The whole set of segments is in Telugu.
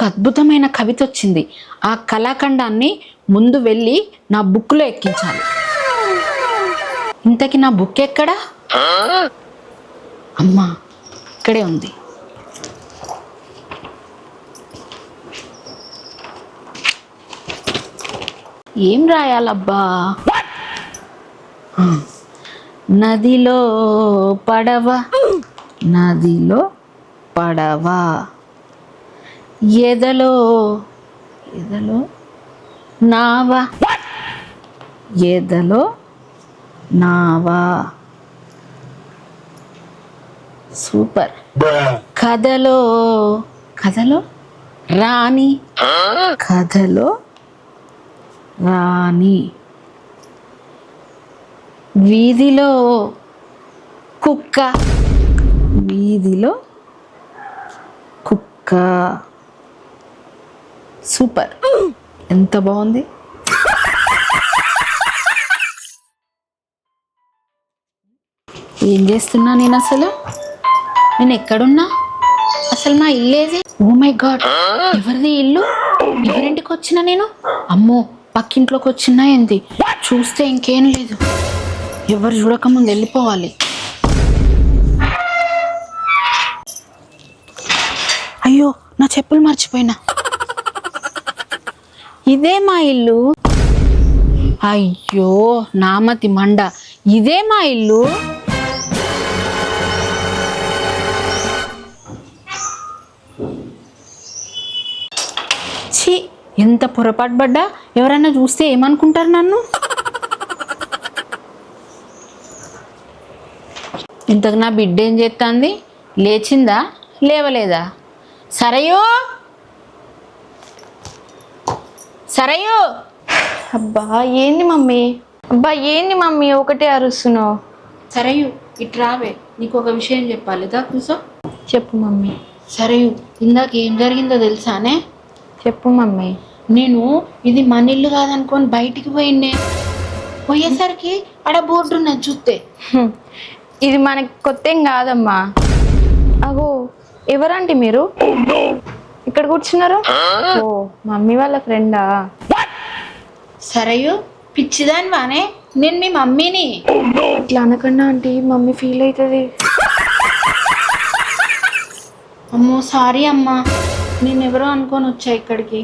అద్భుతమైన కవిత వచ్చింది. ఆ కళాఖండాన్ని ముందు వెళ్ళి నా బుక్లో ఎక్కించాలి. ఇంతకీ నా బుక్ ఎక్కడా? అమ్మా, ఇక్కడే ఉంది. ఏం రాయాలబ్బా? నదిలో పడవ, నదిలో పడవ, ఎదలో ఎదలో నావ, ఎదలో నావా. సూపర్. కథలో కథలో రాణి, కథలో రాణి, వీధిలో కుక్క, వీధిలో కుక్క. సూపర్, ఎంత బాగుంది. ఏం చేస్తున్నా నేను? అసలు నేను ఎక్కడున్నా? అసలు మా ఇల్లు ఏది? ఓ మై గాడ్, ఎవరిది ఇల్లు? ఎవరింటికి వచ్చినా నేను? అమ్మో, పక్కింట్లోకి వచ్చినా ఏంది? చూస్తే ఇంకేం లేదు, ఎవరు చూడకముందు వెళ్ళిపోవాలి. అయ్యో, నా చెప్పులు మర్చిపోయినా. ఇదే మా ఇల్లు. అయ్యో, నామతి మండ, ఇదే మా ఇల్లు. ఛీ, ఎంత పొరపాటు పడ్డా. ఎవరైనా చూస్తే ఏమనుకుంటారు నన్ను? ఇంతకు నా బిడ్డ ఏం చేస్తుంది? లేచిందా లేవలేదా? సరయు, సరయు. అబ్బా ఏంది మమ్మీ? అబ్బా ఏంది మమ్మీ ఒకటే అరుస్తున్నావు? సరయు, ఇటు రావే, నీకు ఒక విషయం చెప్పాలి. దా కూసో. చెప్పు మమ్మీ. సరయు, ఇందాక ఏం జరిగిందో తెలుసానే? చెప్పు మమ్మీ. నేను ఇది మన ఇల్లు కాదనుకొని బయటికి పోయిండే. పోయేసరికి ఆడ బోర్డు ఉన్నది చూస్తే. ఇది మనకి కొత్త ఏం కాదమ్మా. అగో, ఎవరండి మీరు? ఇక్కడ కూర్చున్నారు? ఓ, మమ్మీ వాళ్ళ ఫ్రెండా? సరయు, పిచ్చిదాని వానే, నేను మీ మమ్మీని. ఇట్లా అనకన్నా ఆంటీ, మమ్మీ ఫీల్ అవుతుంది. అమ్మో సారీ అమ్మా, నేను ఎవరో అనుకొని వచ్చా ఇక్కడికి.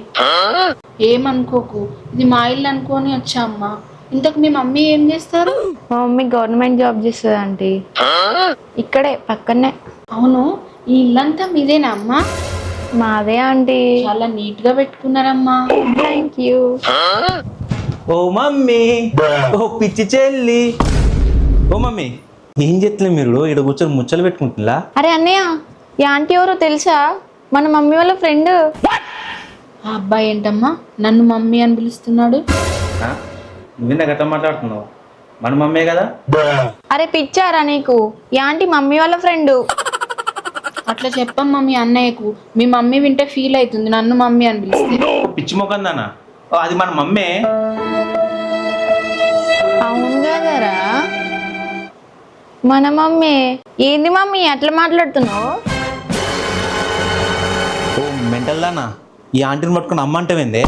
ఏమనుకోకు, ఇది మా ఇల్లు అనుకొని వచ్చా అమ్మా. ఇంతకు మీ మమ్మీ ఏం చేస్తారు? మా మమ్మీ గవర్నమెంట్ జాబ్ చేస్తుంది ఆంటీ, ఇక్కడే పక్కనే. అవును, ఈ ఇల్లంతా మీదేనా అమ్మా? మాదే ఆంటీ. చాలా నీట్ గా పెట్టుకున్నారమ్మా. Thank you. ఓ మమ్మీ, ఓ పిచ్చి చెల్లి. ఓ మమ్మీ, ఏం చేస్తలే మీరు ఇక్కడ కూర్చొని ముచ్చలు పెట్టుకుంటున్నా? అరే అన్నయ్య, ఈ ఆంటీ ఎవరో తెలుసా? మన మమ్మీ వాళ్ళ ఫ్రెండ్. ఆ అబ్బాయి ఏంటమ్మా నన్ను మమ్మీ అని పిలుస్తున్నాడు? నువ్వు గట్లా మాట్లాడుతున్నావు? మన మమ్మీ కదా. అరే పిచ్చారా నీకు? ఈ ఆంటీ మమ్మీ వాళ్ళ ఫ్రెండ్. అట్లా చెప్పమ్మా మీ అన్నయ్యకు. మీ మమ్మీ వింటే ఫీల్ అవుతుంది నన్ను మమ్మీ అని పిలిస్తే. పిచ్చి మొఖం దానా? అది మన మమ్మీ. అవును కదరా, మన మమ్మీ. ఏంది మమ్మీ అట్లా మాట్లాడుతున్నావు? ఓ మెంటల్ దానా, ఈ ఆంటీని పట్టుకుని అమ్మ అంటేందే?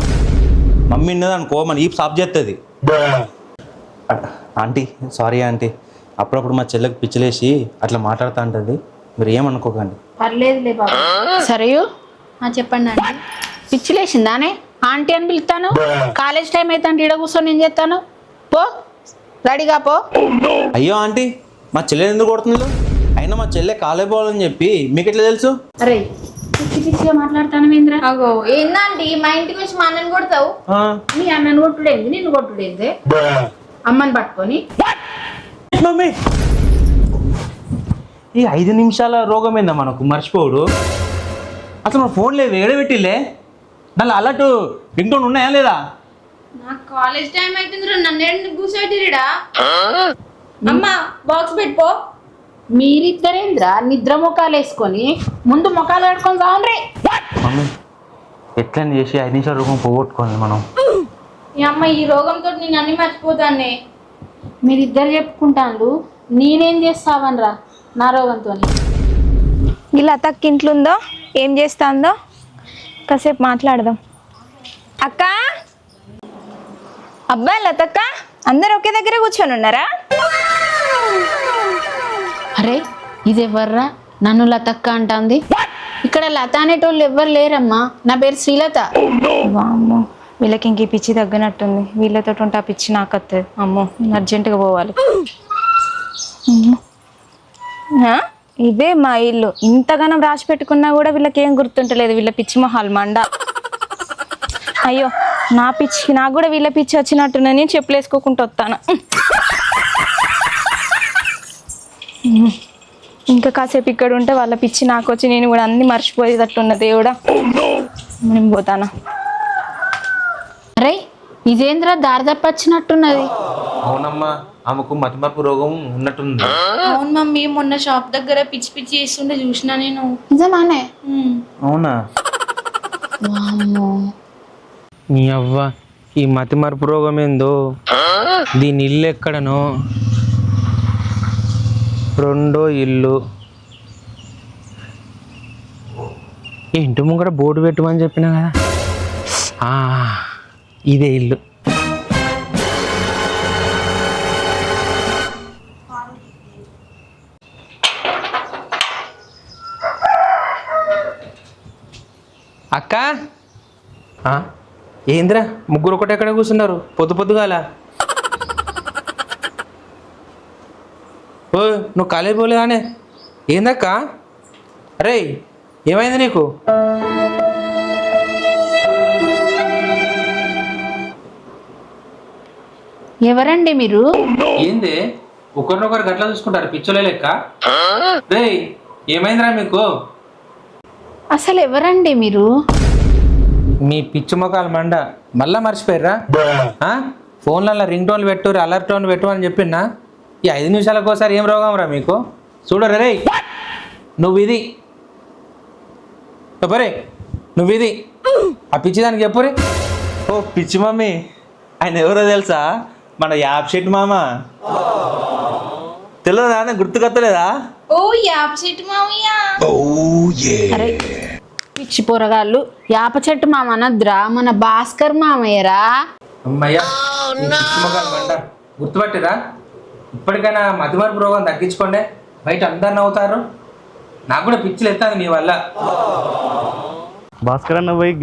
మమ్మీ ఉన్నదనుకో మన ఈ సాఫ్ చేస్తుంది. ఆంటీ సారీ ఆంటీ, అప్పుడప్పుడు మా చెల్లెకి పిచ్చిలేసి అట్లా మాట్లాడుతూ ఉంటుంది, మీరు ఏమనుకోకండి. పర్లేదులే బాబు. సరేయు, చెప్పండి ఆంటీ. పిచ్చి లేచిందానే ఆంటీ అని పిలుస్తాను? కాలేజ్ టైం అయితే అంటే ఇడ కూర్చొని ఏం చేస్తాను? పో, రెడీగా పో. అయ్యో ఆంటీ, మా చెల్లెని ఎందుకు కొడుతుంది? అయినా మా చెల్లె కాలేజ్ పోవాలని చెప్పి మీకు ఎట్లా తెలుసు? అరే పిచ్చి పిచ్చిగా మాట్లాడతాను ఏంద్రా? అగో ఏందండి, మా ఇంటికి వచ్చి మా అన్నని కొడతావు? మీ అన్నను కొట్టుడేంది, నిన్ను కొట్టుడేంది? అమ్మని పట్టుకొని. మమ్మీ, ఈ 5 నిమిషాల రోగం ఏందా మనకు మర్చిపోడు? అసలు మన ఫోన్ లేదు, ఏడబెట్టిలే దానిలో అలర్ట్ రింగ్ టోన్ ఉన్నాయా లేదా? నాకు కాలేజ్ టైం అవుతుంది, నన్ను కూర్చోటిరా. అమ్మా బాక్స్ పెట్టుకో. మీరిద్దరేంద్రా నిద్ర ముఖాలు వేసుకొని ముందు ముఖాలు కడుకొని రావండ్రీ. మమ్మీ ఎట్లా చేసి 5 నిమిషాల రోగం పోగొట్టుకోండి మనం. ఈ అమ్మ ఈ రోగంతో నేను అన్ని మర్చిపోతానే. మీరిద్దరు చెప్పుకుంటాను, నేనేం చేస్తావనరా నా రోగంతో? ఇలా అతక్కి ఇంట్లో ఉందో ఏం చేస్తాందో కాసేపు మాట్లాడదాం. అక్క, అబ్బాయి లతక్క, అందరు ఒకే దగ్గర కూర్చొని ఉన్నారా? అరే ఇది ఎవర్రా నన్ను లతక్క అంటుంది? ఇక్కడ లత అనేటోళ్ళు ఎవ్వరు లేరమ్మా. నా పేరు శ్రీలత. వామ్మో, వీళ్ళకి ఇంక ఈ పిచ్చి తగ్గినట్టుంది. వీళ్ళతో ఉంటే ఆ పిచ్చి నాకు వస్తుంది. అమ్మో, నేను అర్జెంటుగా పోవాలి. ఇదే మా ఇల్లు. ఇంతగానం రాసి పెట్టుకున్నా కూడా వీళ్ళకి ఏం గుర్తుంటలేదు. వీళ్ళ పిచ్చి మొహాలు మండ. అయ్యో, నా పిచ్చి నాకు కూడా వీళ్ళ పిచ్చి వచ్చినట్టున్నా. నేను చెప్పులు వేసుకోకుండా వస్తాను. ఇంకా కాసేపు ఇక్కడ ఉంటే వాళ్ళ పిచ్చి నాకు వచ్చి నేను కూడా అన్ని మర్చిపోయేటట్టున్న దేవుడా. నేను పోతానా? అరే ఇదేంద్రా దారి తప్పచ్చినట్టున్నది. అవునమ్మా, ఆమెకు మతిమరుపు రోగం ఉన్నట్టుంది. అవును మమ్మీ, మొన్న షాప్ దగ్గర పిచ్చి పిచ్చి చేస్తుంటే చూసినా నేను. నిజమానే? అవునా? వామ్మో. నీ అవ్వ, ఈ మతిమరుపు రోగం ఏందో, దీని ఇల్లు ఎక్కడనో, రెండో ఇల్లు. ఈ ఇంటి ముంగట బోర్డు పెట్టమని చెప్పినా కదా, ఇదే ఇల్లు. అక్క, ఏంద్రా ముగ్గురు ఒకటి ఎక్కడ కూర్చున్నారు పొద్దు పొద్దుగాల? ఓ, నువ్వు కాలేజ్ పోలేదానే? ఏందక్క? అరే ఏమైంది నీకు? ఎవరండి మీరు? ఏంది ఒకరినొకరు గట్లా చూసుకుంటారు పిచ్చోలే లెక్క? రే ఏమైందిరా మీకు? అసలు ఎవరండి మీరు? మీ పిచ్చి మొఖాలు మండ మళ్ళా మర్చిపోయారా? ఫోన్లలో రింగ్ టోన్లు పెట్టు, అలర్ట్ టోన్ పెట్టు అని చెప్పినా. ఈ 5 నిమిషాలకు ఒకసారి ఏం రోగం రా మీకు? చూడరు రే, నువ్వు ఇది చెప్పరే, నువ్వు ఇది ఆ పిచ్చి దానికి చెప్పురే. ఓ పిచ్చి మమ్మీ, ఆయన ఎవరో తెలుసా? మన యాప్ షెట్ మామ. తెలియదా? గుర్తుకొత్తలేదా? ఓ యాప్ చెట్టు మామయ్య. అరే పిచ్చి పొరగాళ్ళు, యాప చెట్టు మామ అనద్రా, మన భాస్కర్ మామయ్యరా. అమ్మయ్యా, ఈ పిచ్చి మొఖాలు మండ గుర్తుపట్టిరా? ఇప్పటికైనా మతిమరుపు రోగం తగ్గించుకోండి. బయట అందరు నవ్వుతారు. నాకు కూడా పిచ్చిలు ఎత్తాను మీ వల్ల. భాస్కర్ అన్న పోయి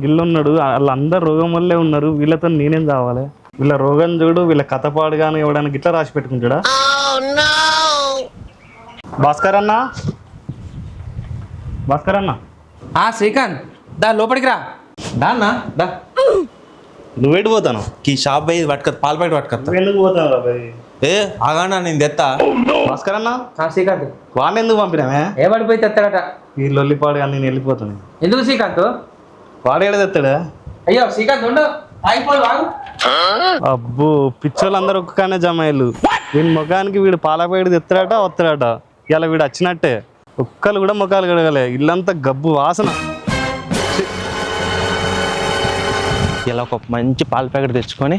గిల్లున్నాడు. వాళ్ళందరూ రోగం వల్లే ఉన్నారు. వీళ్ళతో నేనేం కావాలి? వీళ్ళ రోగం చూడు, వీళ్ళ కథ పాడుగానే ఇవ్వడానికి ఇట్లా రాసి పెట్టుకుంటాడా? భాస్కర్ అన్న, భాస్కర్ అన్న. శ్రీకాంత్, దా లోపలికి రా. దా అన్నా, దా. నువ్వేటి పోతాను? ఈ షాప్ పోయి పట్టుకొత్త, పాల ప్యాకెట్ పట్టుకొత్త. ఎందుకు పోతాను బాయ్? ఏ ఆగానా, నేను తెత్తా. భాస్కర్ అన్న, శ్రీకాంత్ వాడిని ఎందుకు పంపినామే? ఏ పడిపోయి తెస్తాడట. ఈ లొల్లిపాడు కానీ నేను వెళ్ళిపోతాను. ఎందుకు శ్రీకాంత్? వాడేడ తెస్తాడా? అయ్యో శ్రీకాంత్ ఉండు, ఆగిపోదు వాగు. అబ్బో, పిచ్చోళ్ళందరూ ఒక్కనే జమాయిలు. వీడి ముఖానికి వీడు పాలపేడు తెస్తాడట, వస్తాడట. ఇలా వీడు వచ్చినట్టే. ఒక్కరు కూడా ముఖాలు కడగలే. ఇల్లంతా గబ్బు వాసన. ఇలా ఒక మంచి పాల ప్యాకెట్ తెచ్చుకొని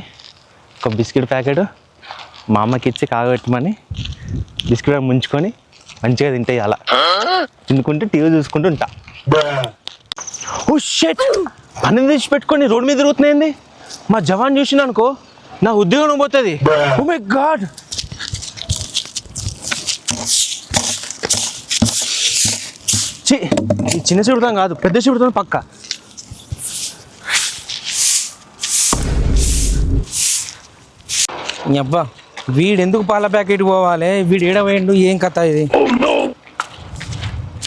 ఒక బిస్కెట్ ప్యాకెట్ మా అమ్మకి ఇచ్చి కాగబెట్టమని బిస్కెట్ ముంచుకొని మంచిగా తింటే అలా తినుకుంటే టీవీ చూసుకుంటూ ఉంటా. ఓ షట్, పని తెచ్చి పెట్టుకొని రోడ్డు మీద తిరుగుతున్నాయింది. మా జవాన్ చూసిన అనుకో, నా ఉద్యోగం పోతుంది. Oh my god. ఈ చిన్న చెడుతాం కాదు, పెద్ద చెడుతాం పక్క. అబ్బా, వీడు ఎందుకు పాల ప్యాకెట్ పోవాలి? వీడు ఏడవేయండు, ఏం కథ ఇది?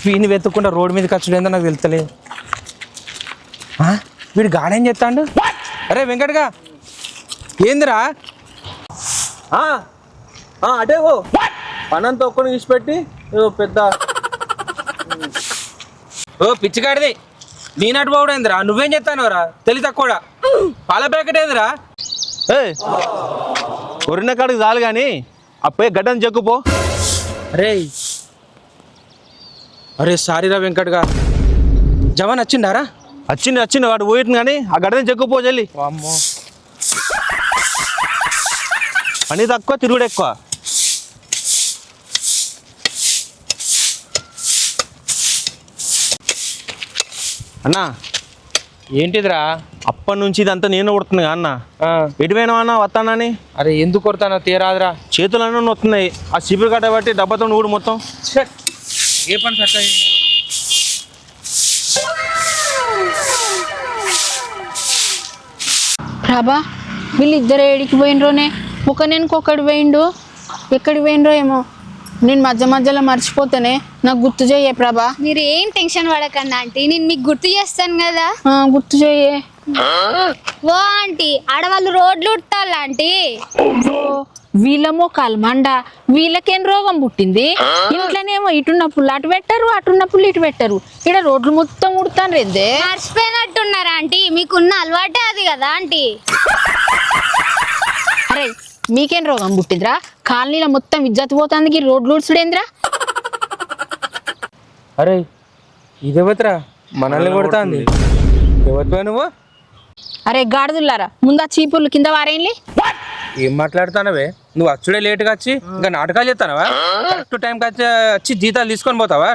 వీడిని వెతుక్కుంటా రోడ్డు మీదకి వచ్చాడు, ఏందో నాకు తెలుస్తలే. వీడు గాడేం చేస్తాడు? అరే వెంకట్గా, ఏందిరా? అటే ఓ పనంతా ఒక్కడిని తీసిపెట్టి పెద్ద ఓ పిచ్చిగాడిది, నేనటు పోవడం ఏందిరా? నువ్వేం చేస్తానురా? తెలి తక్కువ పాల ప్యాకెట్ ఏందిరా? కొరిన కాడికి చాలు కానీ అప్పుడే గడ్డని చెక్కుపో. అరే అరే సారీరా వెంకట్గా, జవాన్ వచ్చిండారా? వచ్చిండు వాడు పోయిట్టు కానీ ఆ గడ్డని చెక్కుపో చెల్లి. అమ్మో, పని తక్కువ, తిరుగుడు ఎక్కువ. అన్నా ఏంటిదిరా? అప్పటి నుంచి ఇదంతా నేను కొడుతుంది అన్న. ఆ, ఎటువైనా అన్న వస్తానని అరే ఎందుకు కొడతానో తీరాదురా. చేతులన్నీ వస్తున్నాయి. ఆ చీపురు కట్ట బట్టి డబ్బాతో కూడా మొత్తం. ఏ పని చక్కగా ప్రభా వీళ్ళిద్దరు ఏడికి పోయినరోనే ఒక నేను ఒక్కడి పోయిండు. ఎక్కడికి పోయినరో ఏమో. నేను మధ్య మధ్యలో మర్చిపోతానే, నాకు గుర్తు చెయ్యే ప్రభా. మీరు ఏం టెన్షన్ పడకండి ఆంటీ, నేను మీకు గుర్తు చేస్తాను కదా. గుర్తు చెయ్యే. ఓ ఆంటీ, ఆడవాళ్ళు రోడ్లు ఉడతారు ఆంటీ. వీళ్ళ మోకాలు మండ, వీళ్ళకేం రోగం పుట్టింది? ఇంట్లోనేమో ఇటున్న పుల్లు అటు పెట్టరు, అటున్న పుల్లు ఇటు పెట్టరు. ఇక్కడ రోడ్లు మొత్తం ఉడతాను రేద్దే. మర్చిపోయినట్టున్నారు ఆంటీ, మీకున్న అలవాటే అది కదా ఆంటీ. అరే మీకేం రోగం పుట్టిందిరా? కాలనీలో మొత్తం ఇజ్జత్ పోతాందుకు రోడ్లు ఉడ్చుడేంద్రా? అరే ఇదేవతరా మనల్ని కొడుతుంది. ఎవరిపై నువ్వు? అరే గాడిదుల్లారా, ముందు ఆ చీపుర్లు కింద వారేంలే. ఏం మాట్లాడుతానవే? నువ్వు అచ్చుడే లేటుగా వచ్చి ఇంకా నాటకాలు చేస్తానవా? కరెక్ట్ టైంకి వచ్చి జీతాలు తీసుకొని పోతావా?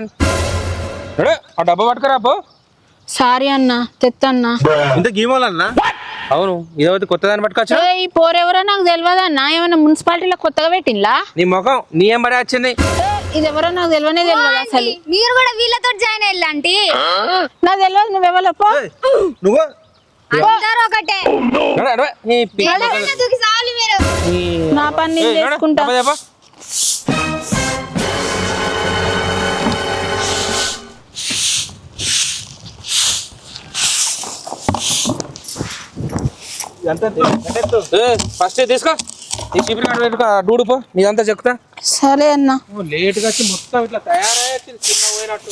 ఆ డబ్బా పట్టుకురా పో. సారీ అన్న, తెత్తన్నా. ఇంత గీమాలన్నా? అవును, ఇదవతి కొత్త దాన్ని పట్టుకొచ్చా. ఈ పోరెవరో నాకు తెలియదన్నా. ఏమన్నా మున్సిపాలిటీలో కొత్తగా పెట్టిండ్లా? నీ ముఖం నీ ఏం పడే వచ్చింది? ఇది ఎవరో నాకు తెలియనే తెలియదు అసలు. మీరు కూడా వీళ్ళతో జాయిన్ అయ్యారు ఆంటీ. నాకు తెలియదు, నువ్వెవరో పో. నువ్వు అందరూ ఒకటే. దూకి చాలు మీరు. నా పని నేను చేసుకుంటా. ఫస్ట్ తీసుకో నీ చీపురు కాడ పెట్టుకో, డూడు పో. నీదంతా చెప్తా. సరే అన్న. లేటుగా వచ్చి మొత్తం ఇట్లా తయారయ్యి చిన్న పోయినట్టు.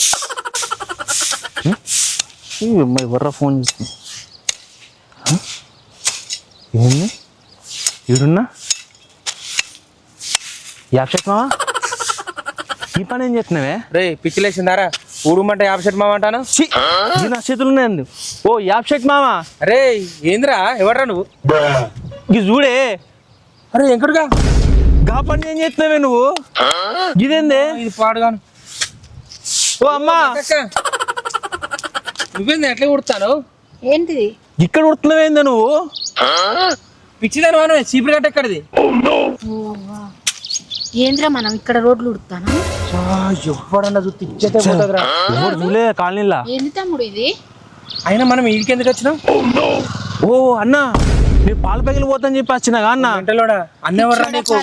ఎవర్రా ఫోన్ చేస్తుంది? ఏముంది ఈడున్నా? యాప్షెట్ మావా, ఈ పని ఏం చేస్తున్నావే? రే పిచ్చిలేసిందారా? ఊడుమంటే యాప్షెట్ మామ అంటాను. నా చేతులు ఉన్నాయండి. ఓ యాప్షెట్ మావా. అరే ఏందిరా, ఎవర్రా నువ్వు? ఇది చూడే. అరే ఎంకడుగా గా పని ఏం చేస్తున్నావే నువ్వు? ఇదేందే? ఇది పాడుగాను. ఓ అమ్మా, నువ్వేంది ఎట్లా కుడతాను? ఏంటిది? ఇక్కడ ఉడుతున్నావేందా నువ్వు? పిచ్చిదాను వాను, చీపురు కట్ట ఎక్కడిది? ఏంద్రా మనం ఇక్కడ రోడ్లు ఉడుతాను? ఎవ్వడన్నా చూస్తే ఇచ్చేతే పోతుందిరా. ఎవరు చూలే కాలనీలా? ఏంది తమ్ముడు ఇది? అయినా మనం ఈడికి ఎందుకు వచ్చినాం? ఓ అన్న, నీ పాల ప్యాకెట్లు పోతాని చెప్పి వచ్చినా అన్న. గంటలోడా అన్నెవర్రా నీకు?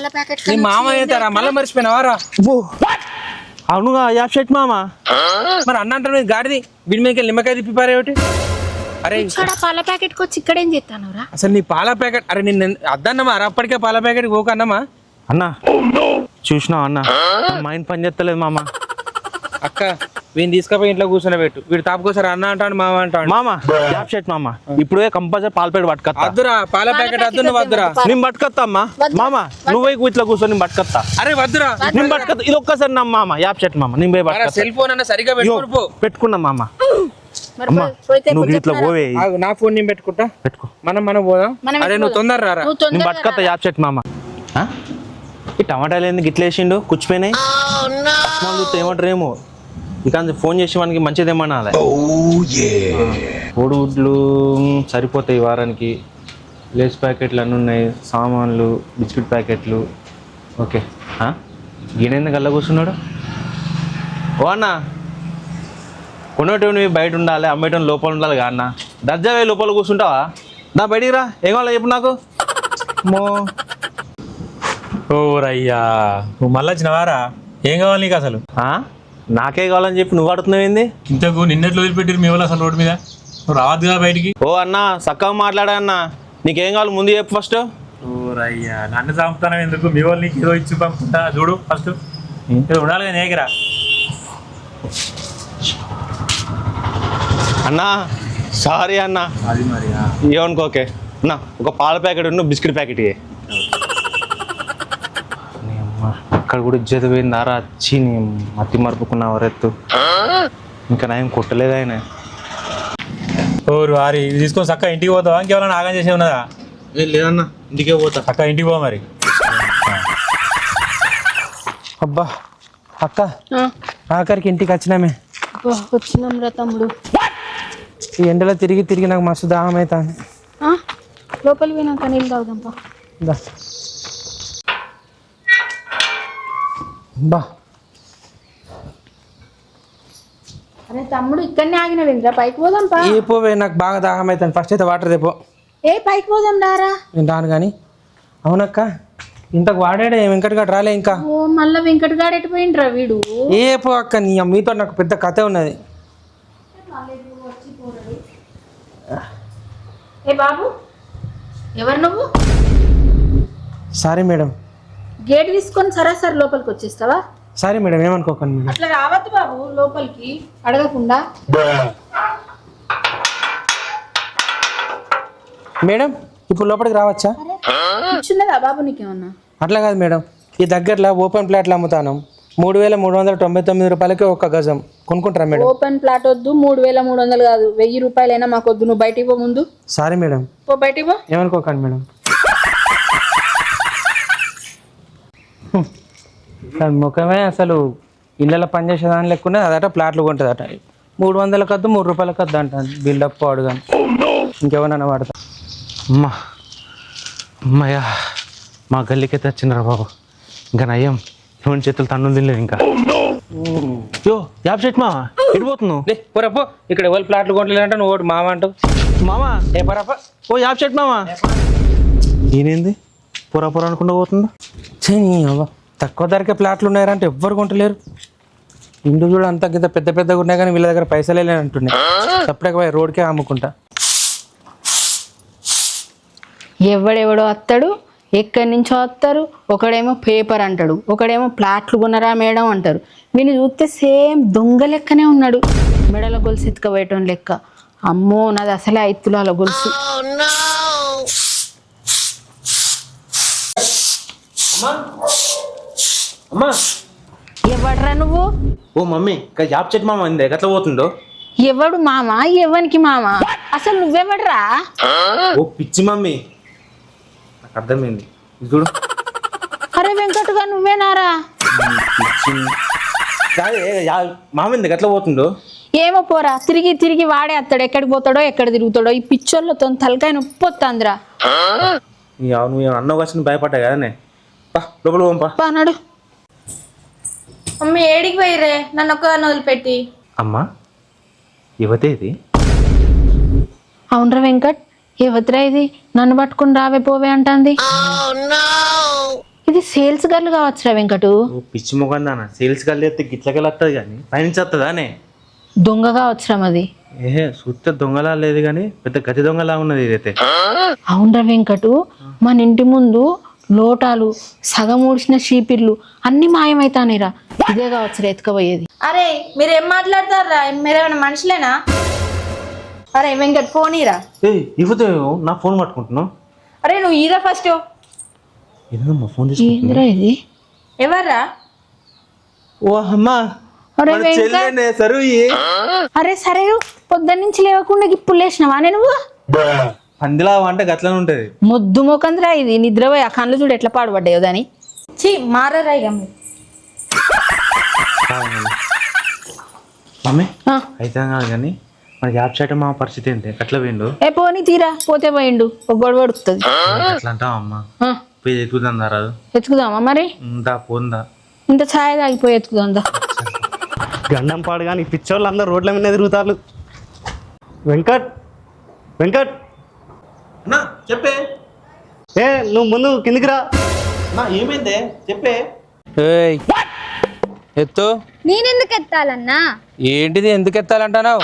నీ మామ అవుతారా? మళ్ళీ మర్చిపోయినావారా? ఓ అవునుగా యాప్షెట్ మామ. మరి అన్న అంటే గాడిది వీడి మీదకి నిమ్మకాయ తిప్పిపారే ఒకటి. అరే ఇక్కడ పాల ప్యాకెట్ వచ్చి ఇక్కడ ఏం చేస్తాను రా? అసలు నీ పాల ప్యాకెట్, అరే నిన్న అద్దన్నమా అప్పటికే పాల ప్యాకెట్ పోక అన్నమా? అన్న చూసినావు అన్న, మైండ్ పని చేస్తలేదు మామ. అక్క వీడిని తీసుకపోయి ఇంట్లో కూర్చొని పెట్టు. వీడు తాపుకోసారి అన్న అంటాడు మామ అంటాడు. మామ యాప్షెట్ మామ, ఇప్పుడే కంపల్సరీ పాల ప్యాకెట్ పట్టుకొస్తా. వద్దురా పాల ప్యాకెట్ వద్దు, నువ్వు వద్దురా. నేను పట్టుకొస్తా అమ్మా. మామ నువ్వు ఇట్లా కూర్చొని నేను పట్టుకొస్తా. అరే వద్దురా, నేను పట్టుకొస్తా. ఇది ఒక్కసారి నా మామ యాప్షెట్ మామ, నేను పోయి పట్టుకొస్తా. సెల్ ఫోన్ అన్న సరిగా పెట్టుకుని పో. పెట్టుకున్నా మామ. అమ్మా నువ్వు ఇట్లా పోవే. ఆగు, నా ఫోన్ నేను పెట్టుకుంటా. పెట్టుకో. మనం పోదాం. అరే నువ్వు తొందర రారా. నేను పట్టుకొస్తా యాప్షెట్ మామ. ఈ టమాటాలు ఎందుకు ఇట్లా వేసిండు? కూర్చిపోయినాయి. ఏమంటారు ఏమో. ఇక ఫోన్ చేసి మనకి మంచిదేమన్నా. కోడిగుడ్లు సరిపోతాయి వారానికి. లేస్ ప్యాకెట్లు అన్నీ ఉన్నాయి, సామాన్లు, బిస్కెట్ ప్యాకెట్లు. ఓకే ఈయన గల్ల కూర్చున్నాడు. ఓ అన్న, కొనేటోని బయట ఉండాలి, అమ్మేటోని లోపల ఉండాలి కా అన్న. దర్జావే లోపల కూర్చుంటావా? నా బయటికి రా. ఏం కావాలో చెప్పు నాకు. ఓ రయ్యా, నువ్వు మళ్ళీ వచ్చినవారా? ఏం కావాలి నీకు అసలు? నాకే కావాలని చెప్పి నువ్వు అడుగుతున్నావు ఏంది? ఇంతకు నిన్నట్లు వదిలిపెట్టారు మీ వాళ్ళు అసలు రోడ్డు మీద. నువ్వు రావద్దుగా బయటికి. ఓ అన్న చక్కగా మాట్లాడా అన్న. నీకేం కావాలి ముందు చెప్పు ఫస్ట్. ఓ రయ్యా, నన్ను చంపుతాను ఎందుకు? మీ వాళ్ళు నీకు ఏదో ఇచ్చి పంపుతా చూడు ఫస్ట్. ఏదో ఉండాలి కదా నేగరా. అన్నా సారీ అన్న. అది మరి ఏమనుకోకే అన్న. ఒక పాల ప్యాకెట్ ఉన్న బిస్కెట్ ప్యాకెట్ అక్కడ కూడా ఇజ్జత పోయిందారా. వచ్చి నీ మతి మరుపుకున్నా వరెత్తు. ఇంకా నేను కొట్టలేదు ఆయన. ఓ వారి ఇది తీసుకొని చక్క ఇంటికి పోతావా? ఇంకేమైనా ఆగం చేసే ఉన్నదా? లేదన్నా, ఇంటికే పోతా. చక్క ఇంటికి పో మరి. అబ్బా అక్క, ఆఖరికి ఇంటికి వచ్చినామే. వచ్చినాం రా తమ్ముడు. ఈ ఎండలో తిరిగి తిరిగి నాకు మస్తు దాహం అవుతుంది. లోపలికి పోయినాక నీళ్ళు తాగుదాంపా. బా అరే తమ్ముడు ఇక్కడనే ఆగినవేంద్రా, పైకి పోదాంపా. ఏ పోవే, నాకు బాగా దాహం అవుతుంది. ఫస్ట్ అయితే వాటర్ తెపో. ఏ పైకి పోదాం దారా. నేను రాను కానీ. అవునక్క, ఇంతకు వాడాడే వెంకటగాడు రాలే ఇంకా. ఓ మళ్ళా వెంకటగాడు ఎట్టిపోయిండ్రా వీడు. ఏ పో అక్క, మీతో నాకు పెద్ద కథ ఉన్నది. ఏ బాబు, ఎవరు నువ్వు? Sorry madam. గేట్ తీసుకొని సరాసరి లోపలికి వచ్చేస్తావా? సారీ మేడం, ఏమనుకోకండి మేడం. అట్లా రావద్దు బాబు లోపలికి అడగకుండా. మేడం ఇప్పుడు లోపలికి రావచ్చా? కూర్చున్నదా బాబు నీకేమన్నా? అట్లా కాదు మేడం, ఈ దగ్గరలో ఓపెన్ ప్లాట్లు అమ్ముతాను. 3,399 రూపాయలకి ఒక గజం. కొనుక్కుంటారా మేడం? ఓపెన్ ప్లాట్ వద్దు, 3,300 కాదు, 1000 రూపాయలైనా మాకు వద్దు. నువ్వు బయటికి పో ముందు. Sorry madam. పో బయటికి పో. ఏమనుకోకండి మేడం. ముఖమే అసలు ఇళ్ళలో పనిచేసేదాని లేకుండా అదట ప్లాట్లు కొంటుంది అట. 300 కద్దు 3 రూపాయల కద్దు అంట. బిల్డప్ వాడు కానీ ఇంకెవరన్నా వాడతా. అమ్మా అమ్మయ్యా, మా గల్లీకి తెచ్చిండ్రా బాబు. ఇంకా నయ్యం, ఎవరి చేతులు తన్నులు తినలేదు ఇంకా. యో యాప్ చెట్ మా ఎడిపోతున్నావు? లే పొరపో, ఇక్కడ ఎవరు ప్లాట్లు కొట్టలేదంటే నువ్వు ఒకటి మామ అంటావు. మామా ఏ పొరప. ఓ యాప్ చెట్ మామా. ఈయనేంది పొరా పొర అనుకుంటూ పోతుందా? తక్కువ ధరకే ప్లాట్లు ఉన్నాయంటే ఎవ్వరు కొంటలేరు. ఇండు కూడా అంత కింద పెద్ద పెద్దగా ఉన్నాయి కానీ వీళ్ళ దగ్గర పైసలే లేనంటున్నాయి. సపరేట్గా పోయి రోడ్కే అమ్ముకుంటా. ఎవడెవడో వస్తాడు, ఎక్కడి నుంచో వస్తారు. ఒకడేమో పేపర్ అంటాడు, ఒకడేమో ప్లాట్లు కొనరా మేడం అంటారు. వీని చూస్తే సేమ్ దొంగ లెక్కనే ఉన్నాడు. మెడల గొలుసు ఎత్తుకపోయటం లెక్క. అమ్మో, నాది అసలే 5 తులాల గొలుసు. అమ్మా ఎవడ్రా నువ్వు? ఓ మమ్మీ, ఇంకా యాప్ చెట్ మామ అందే ఎట్లా పోతుండో? ఎవడు మామ, ఎవనికి మామ? అసలు నువ్వెవడ్రా? ఓ పిచ్చి మమ్మీ, నాకు అర్థమైంది. చూడు. అరే వెంకటుగా నువ్వేనారా? మామ ఎందుకు ఎట్లా పోతుండో? ఏమో పోరా, తిరిగి తిరిగి వాడే వస్తాడు. ఎక్కడికి పోతాడో ఎక్కడ తిరుగుతాడో. ఈ పిచ్చోళ్ళతో తలకాయ నొప్పి వస్తుందిరా. నువ్వు అన్న వచ్చి భయపడ్డా కదనే. లోపల పంపా అన్నాడు. మమ్మీ ఏడికి పోయిరే నన్ను ఒక్కదాన్ని వదిలిపెట్టి? అమ్మా యువతే ఇది. అవునరా వెంకట్, యువతరా ఇది. నన్ను పట్టుకుని రావే పోవే అంటుంది. ఇది సేల్స్ గర్ల్ కావచ్చురా వెంకటు. ఓ పిచ్చి మొగం దానా, సేల్స్ గల్లి ఎత్తే గిట్లకెళ్ళి వస్తుంది కానీ పైనుంచి వస్తుందానే. దొంగ కావచ్చురా అది. ఏహే చూస్తే దొంగలా లేదు కానీ పెద్ద గతి దొంగలా ఉన్నది ఇదైతే. అవునరా వెంకటు, మన ఇంటి ముందు లోటాలు, సగం ఊడ్చిన షీపిర్లు అన్ని మాయమైతానేరా. ఇదే కావచ్చురా ఎత్తుకపోయేది. అరే మీరేం మాట్లాడతారా? మీరేమైనా మనుషులేనా? అరే వెంకట్ ఫోన్ ఇరా. ఏ యువత నా ఫోన్ పట్టుకుంటున్నావు? అరే నువ్వు ఈరా ఫస్ట్. ఏదమ్మా ఫోన్ ఏందిరా ఇది? ఎవర్రా? ఓ అమ్మా, అరే వెంకట్, అరే సరే పొద్దున్న నుంచి లేవకుండా ఇప్పుడు లేచినవా నువ్వు? పందిలా అంటే గట్లనే ఉంటది. ముద్దు మొకందిరా ఇది. నిద్రపోయి ఆ కళ్ళు చూడు ఎట్లా పాడుపడ్డాయో దాని. చీ మారరా ఇక. మమ్మీ అయితే కాదు కానీ మనకి యాప్ చేయటం మా పరిస్థితి ఏంటి? ఎట్లా పోయిండు? ఏ పోనీ తీరా, పోతే పోయిండు. ఒక గొడవ ఉడుకుతుంది. ఎట్లా అంటావు అమ్మా? పోయి ఎత్తుకుతుందా రాదు? ఎత్తుకుదామా మరి? దా పోందా. ఇంత ఛాయ్ తాగిపోయి ఎత్తుకుదా. గండం పాడు కానీ పిచ్చోళ్ళు అందరు రోడ్ల మీద తిరుగుతారు. వెంకట్ వెంకట్ అన్నా చెప్పే. ఏ నువ్వు ముందు కిందికి రా. ఏమైందే చెప్పే. ఏయ్ ఎత్తు. నేనెందుకు ఎత్తాలన్నా? ఏంటిది, ఎందుకు ఎత్తాలంటున్నావు?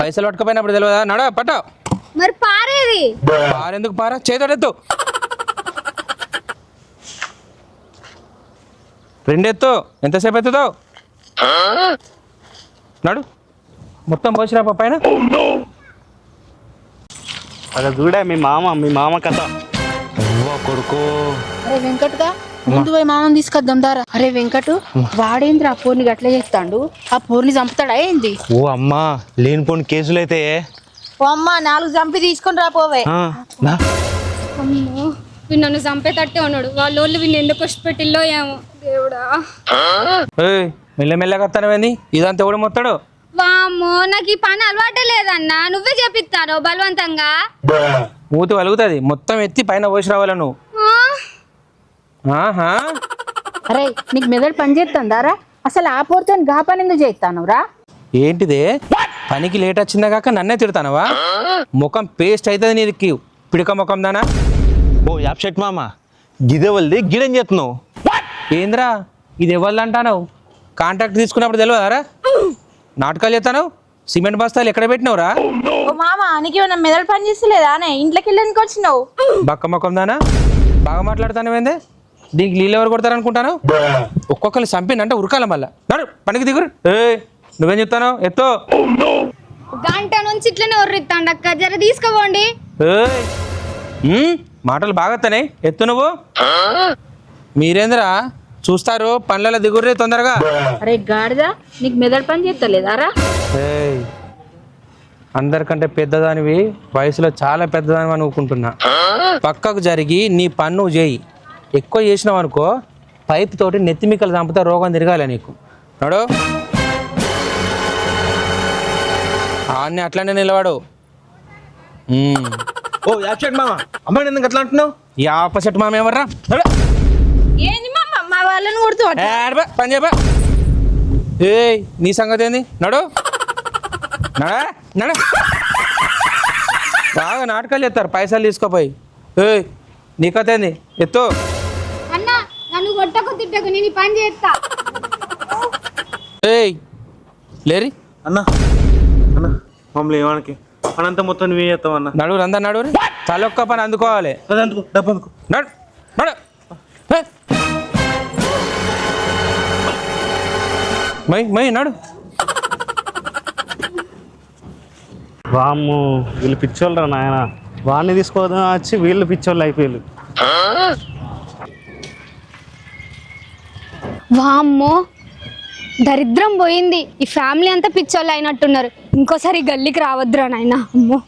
పైసలు పట్టుకపోయినప్పుడు తెలియదా? నడ పట్ట. మరి పారేది? పారెందుకు పారా, చేతోడు ఎత్తు. 2 ఎత్తు. ఎంతసేపు ఎత్తుతావు? నడు, మొత్తం పోసిరా పైన. అక్కడ చూడే మీ మామ కథ. కొడుకు. అరే వెంకట్గా ముందు పోయి మామని తీసుకొద్దాం దారా. అరే వెంకటు, వాడేంద్ర ఆ పోర్ని గట్ల చేస్తాడు? ఆ పోర్ని చంపుతాడా ఏంది? ఓ అమ్మా, లేనిపోని కేసులు అయితే. ఓ అమ్మ 4 చంపి తీసుకొని రాపోవే. అమ్మో, వీడు నన్ను చంపేటట్టే ఉన్నాడు. వాళ్ళు వీళ్ళు ఎందుకు కష్టపెట్టిల్లో ఏమో దేవుడా. మెల్లమెల్లగా వస్తానవేంది? ఇదంతా ఎవడు మొత్తాడు? వామ్మో నాకు ఈ పని అలవాటే లేదన్నా, నువ్వే చేపిస్తాను బలవంతంగా. మూతి వలుగుతుంది, మొత్తం ఎత్తి పైన పోసి రావాలి నువ్వు. ఆహా, అరే నీకు మెదడు పని చేస్తుందారా? అసలు ఆ పోరుతో గా పని ఎందుకు చేస్తాను రా? ఏంటిదే పనికి లేట్ వచ్చిందా కాక నన్నే తిడతానవా? ముఖం పేస్ట్ అవుతుంది నీకు, పిడక ముఖం దానా. ఓ యాప్ షెట్ మామ, గిదే వాళ్ళది గిడేం చేస్తున్నావు? ఏంద్రా ఇది ఎవరిది అంటావు? కాంట్రాక్ట్ తీసుకున్నప్పుడు తెలియదారా? నాటకాలు చేస్తాను. సిమెంట్ బస్తాలు ఎక్కడ పెట్టినవురా? ఓ మామ నీకేమన్నా మెదడు పని చేస్తలేదా అనే? ఇంట్లోకి వెళ్ళి ఎందుకు వచ్చినావు? బక్క ముఖం దానా, బాగా మాట్లాడుతాను ఏందే? దీనికి నీళ్ళు ఎవరు కొడతారు అనుకుంటాను? ఒక్కొక్కరిని చంపిందంటే ఉరకాల మళ్ళా. నడు పనికి దిగురు. నువ్వేం చెప్తాను? ఎత్తో గంట నుంచి ఇట్లనే ఒర్రిస్తాండి అక్క, జర తీసుకోపోండి. మాటలు బాగొస్తానే, ఎత్తు నువ్వు. మీరేంద్రా చూస్తారు, పనులలో దిగుర్రే తొందరగా. అరే గాడిదా, నీకు మెదడు పని చేస్తలేదారా? అందరికంటే పెద్దదానివి, వయసులో చాలా పెద్దదానివి అనుకుంటున్నా. పక్కకు జరిగి నీ పని నువ్వు చేయి. ఎక్కువ చేసినావు అనుకో, పైప్ తోటి నెత్తిమికలు చంపితే రోగం తిరగాలి నీకు. నడు అన్నీ అట్లనే నిలవాడు. ఓ యాప్ షెట్ మామ, అమ్మాయి ఎందుకు అట్లా అంటున్నావు? ఈ ఆపోజిట్ మామ ఎవర్రా? ఏంది మామ మా వాళ్ళని కొడుతూ పని చెప్పా. నీ సంగతి ఏంది? నడు నడా నడు. బాగా నాటకాలు చేస్తారు, పైసలు తీసుకోపోయి. నీ కథ ఏంది? ఎత్తు. అన్న నన్ను కొట్టకు తిట్టకు, నేను ఈ పని చేస్తా. లేరి అన్న అన్న మమ్మల్ని ఏమానికి పనంతా మొత్తం నువ్వే చేస్తావు అన్న. నడువురు, అందరు నడువురు. తలొక్క పని అందుకోవాలి. అదందుకు డబ్బు అందుకు. నడు నడు. మై నడు. వామ్ము, వీళ్ళు పిచ్చోళ్ళరా నాయన. వాడిని తీసుకోవడం వచ్చి వీళ్ళు పిచ్చోళ్ళు అయిపోయారు. వామ్మో దరిద్రం పోయింది, ఈ ఫ్యామిలీ అంతా పిచ్చోళ్ళు అయినట్టున్నారు. ఇంకోసారి గల్లీకి రావద్దురా నాయనా. అమ్మో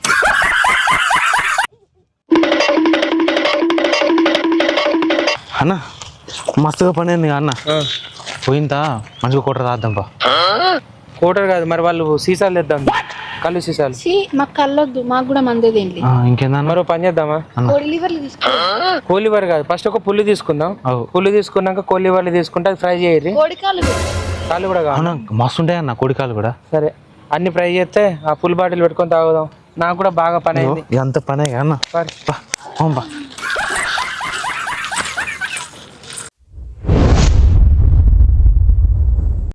అన్న మస్తుగా పని అయింది అన్న. పోయిందా మంచిగా కొట్ట రాద్దాంపా. కోటర్ కాదు మరి, వాళ్ళు సీసాలు తెద్దాం, కళ్ళు సీసాలు. మాకు కళ్ళొద్దు, మాకు కూడా మందేది ఏంటి. ఇంకేందన్న? మరో పని చేద్దామా? కోలివర్ కాదు, ఫస్ట్ ఒక పుల్లి తీసుకుందాం. పుల్లి తీసుకున్నాక కోలివర్లు తీసుకుంటే అది ఫ్రై చేయరు. కాళ్ళు కూడా కాదు, మస్తు ఉంటాయి అన్న కోడికాలు కూడా. సరే అన్ని ఫ్రై చేస్తే ఆ ఫుల్ బాటిల్ పెట్టుకొని తాగుదాం. నాకు కూడా బాగా పని అయింది. అంత పనే అన్న.